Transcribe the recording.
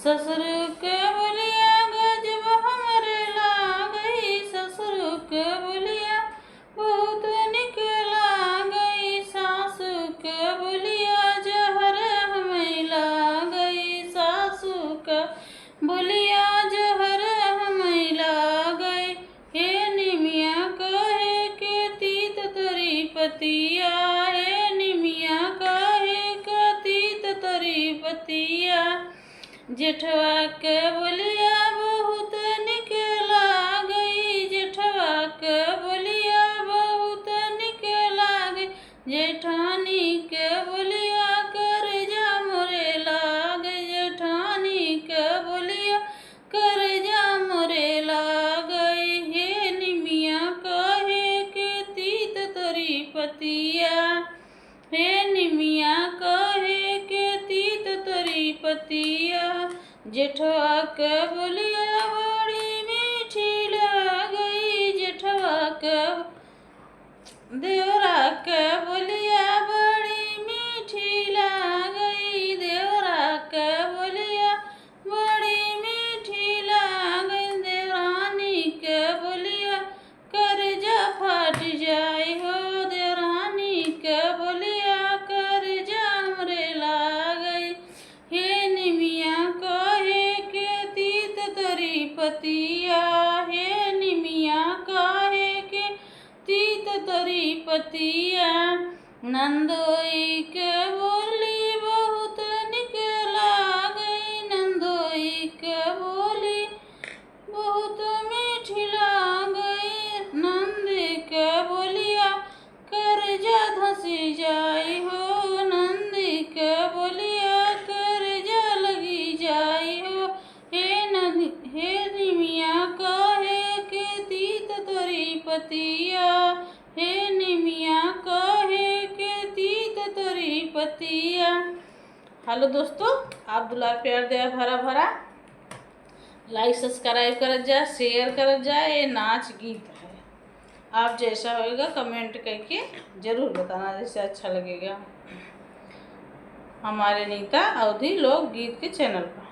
ससुर के बोलिया गजब हमरे लागई, ससुर के बोलिया बहुत निक लागई, सासु के बोलिया जहर हमें लागई, सासु के बोलिया जहर हमें लागई। हे निमिया कहे के तीत तोरी पतिया, हे निमिया कहे के तीत तोरी पतिया। जेठवा के बोलिया बहुत निक लागई, जेठवा के बोलिया बहुत निक लागई, जेठानी के बोलिया करजा मोरे लागई, जेठानी के बोलिया करजा मोरे लागई। हे निमिया कहे के तीत तोरी पतिया, हे निमिया कहे के तीत तोरी पतिया। जेठवा के बोलिया बड़ी मीठी लागई, जेठवा के देवरा के बोलिया बड़ी मीठी लागई, देवरा के बोलिया बड़ी मीठी लागई, देवरानी के बोलिया करजा फट जाई हो, देवरानी के बोलिया करजा हमरे लागई। हे निमिया कहे के तीत तोरी पतिया, हे निमिया कहे के तीत तोरी पतिया। नंदोई के बोली बहुत निक लागई, नंदोई के बोली बहुत मीठी लागई, नंद के बोलिया करजा धसी जाई हो, नंद के बोलिया करजा लगी जाई हो। हे निमिया कहे के तीत तोरी पतिया, हे निमिया कहे के तीत तोरी पतिया। हेलो दोस्तों, आप दुलार प्यार दया भरा भरा लाइक सब्सक्राइब कर जा, शेयर कर जा। ये नाच गीत है, आप जैसा होएगा कमेंट करके ज़रूर बताना जैसे अच्छा लगेगा। हमारे नीता अवधि लोक गीत के चैनल पर।